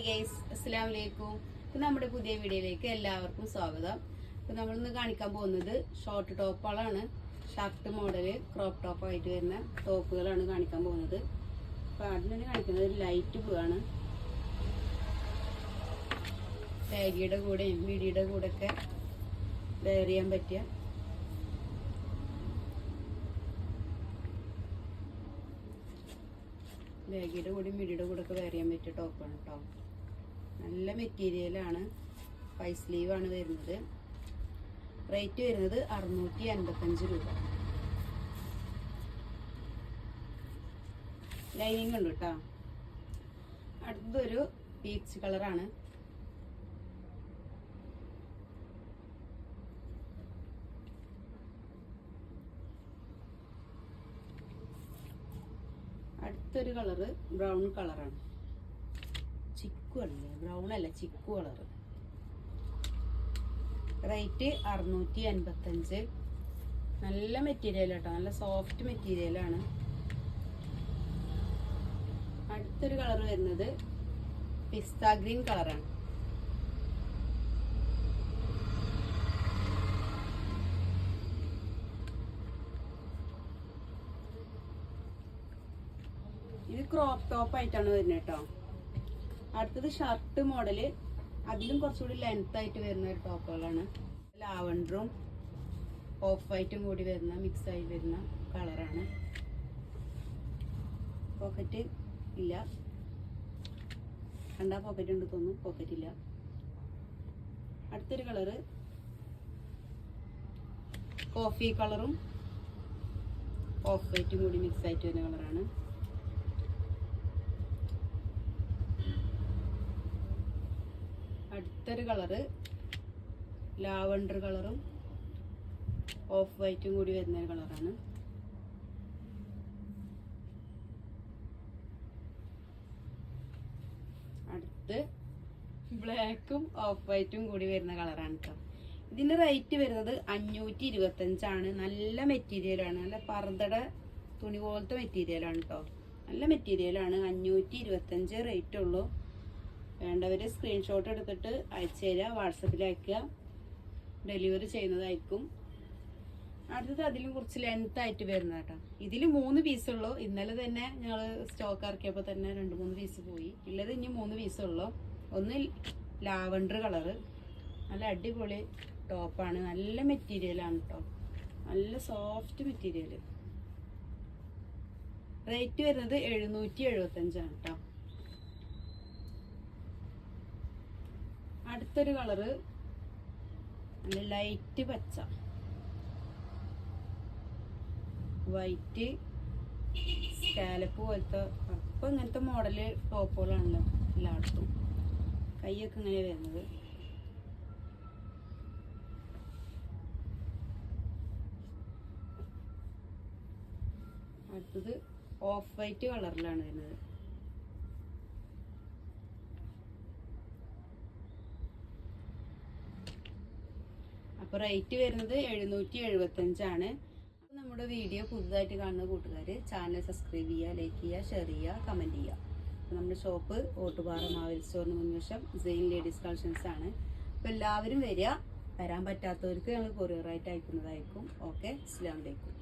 Hi guys, അസ്സലാമു അലൈക്കും. ഇപ്പം നമ്മുടെ പുതിയ വീഡിയോയിലേക്ക് എല്ലാവർക്കും സ്വാഗതം. ഇപ്പം നമ്മളിന്ന് കാണിക്കാൻ പോകുന്നത് ഷോർട്ട് ടോപ്പുകളാണ്. ഷർട്ട് മോഡല് ക്രോപ്പ് ടോപ്പ് ആയിട്ട് വരുന്ന ടോപ്പുകളാണ് കാണിക്കാൻ പോകുന്നത്. അപ്പം ആദ്യം തന്നെ കാണിക്കുന്നത് ലൈറ്റ് ബ്ലൂ ആണ്. ബാഗിയുടെ കൂടെയും മിഡിയുടെ കൂടെ ഒക്കെ വെയർ ചെയ്യാൻ പറ്റിയ ബാഗിയുടെ കൂടെ മിഡിയുടെ കൂടെ ഒക്കെ വെയർ ചെയ്യാൻ പറ്റിയ ടോപ്പാണ് കേട്ടോ. നല്ല മെറ്റീരിയലാണ്. 5 സ്ലീവ് ആണ് വരുന്നത്. റേറ്റ് വരുന്നത് 655 രൂപ. ലൈനിങ് ഉണ്ട് കേട്ടോ. അടുത്തൊരു പീച്ച് കളറാണ്. അടുത്തൊരു കളറ് ബ്രൗൺ കളറാണ്. ചിക്കു അല്ലേ, ബ്രൗൺ അല്ല, ചിക്കു കളറ്. റേറ്റ് 655. നല്ല മെറ്റീരിയൽ കേട്ടോ, നല്ല സോഫ്റ്റ് മെറ്റീരിയലാണ്. അടുത്തൊരു കളർ വരുന്നത് പിസ്ത ഗ്രീൻ കളറാണ്. ഇത് ക്രോപ്പ് ടോപ്പ് ആയിട്ടാണ് വരുന്നത് കേട്ടോ. അടുത്തത് ഷർട്ട് മോഡല്, അതിലും കുറച്ചുകൂടി ലെങ്ത് ആയിട്ട് വരുന്ന ഒരു ടോപ്പുകളാണ്. ലാവൻഡറും ഓഫ് വൈറ്റും കൂടി വരുന്ന മിക്സ് ആയി വരുന്ന കളറാണ്. പോക്കറ്റ് ഇല്ല, കണ്ടാ പോക്കറ്റ് ഉണ്ട് തോന്നുന്നു, പോക്കറ്റ് ഇല്ല. അടുത്തൊരു കളറ് കോഫി കളറും ഓഫ് വൈറ്റും കൂടി മിക്സ് ആയിട്ട് വരുന്ന കളറാണ്. അടുത്തൊരു കളറ് ലാവൻഡർ കളറും ഓഫ് വൈറ്റും കൂടി വരുന്ന ഒരു കളറാണ്. അടുത്ത് ബ്ലാക്കും ഓഫ് വൈറ്റും കൂടി വരുന്ന കളറാണ് കേട്ടോ. ഇതിന്റെ റേറ്റ് വരുന്നത് 525 ആണ്. നല്ല മെറ്റീരിയലാണ്, നല്ല പർദ്ദയുടെ തുണി പോലത്തെ മെറ്റീരിയലാണ് കേട്ടോ. നല്ല മെറ്റീരിയലാണ്. 525 റേറ്റ് ഉള്ളൂ. വേണ്ടവർ സ്ക്രീൻഷോട്ട് എടുത്തിട്ട് അയച്ചു തരിക, വാട്സപ്പിൽ അയക്കുക, ഡെലിവറി ചെയ്യുന്നതായിരിക്കും. അടുത്തത് അതിലും കുറച്ച് ലെങ്ത് ആയിട്ട് വരുന്ന കേട്ടോ. ഇതിൽ 3 പീസുള്ളൂ. ഇന്നലെ തന്നെ ഞങ്ങൾ സ്റ്റോക്ക് ഇറക്കിയപ്പോൾ തന്നെ 2-3 പീസ് പോയി. ഉള്ളത് ഇനി 3 പീസുള്ളൂ. ഒന്ന് ലാവൻഡർ കളറ്, നല്ല അടിപൊളി ടോപ്പാണ്. നല്ല മെറ്റീരിയലാണ് കേട്ടോ, നല്ല സോഫ്റ്റ് മെറ്റീരിയൽ. റേറ്റ് വരുന്നത് 775 ആണ് കേട്ടോ. അടുത്തൊരു കളറ് നല്ല ലൈറ്റ് പച്ച, വൈറ്റ് സ്കാലപ്പ് പോലത്തെ. അപ്പൊ ഇങ്ങനത്തെ മോഡല് ടോപ്പുകളാണല്ലോ എല്ലായിടത്തും. കൈയൊക്കെ ഇങ്ങനെ വരുന്നത്. അടുത്തത് ഓഫ് വൈറ്റ് കളറിലാണ് വരുന്നത്. അപ്പോൾ റേറ്റ് വരുന്നത് 775 ആണ്. അപ്പോൾ നമ്മുടെ വീഡിയോ പുതുതായിട്ട് കാണുന്ന കൂട്ടുകാർ ചാനൽ സബ്സ്ക്രൈബ് ചെയ്യുക, ലൈക്ക് ചെയ്യുക, ഷെയർ ചെയ്യുക, കമൻറ്റ് ചെയ്യുക. അപ്പോൾ നമ്മുടെ ഷോപ്പ് ഓട്ടുപാറ മാവേലി സ്റ്റോറിന് മുൻവശം സെയിൻ ലേഡീസ് കളക്ഷൻസ് ആണ്. അപ്പോൾ എല്ലാവരും വരിക. വരാൻ പറ്റാത്തവർക്ക് ഞങ്ങൾ കൊറിയറായിട്ട് അയക്കുന്നതായിരിക്കും. ഓക്കെ, അസ്സലാമു അലൈക്കും.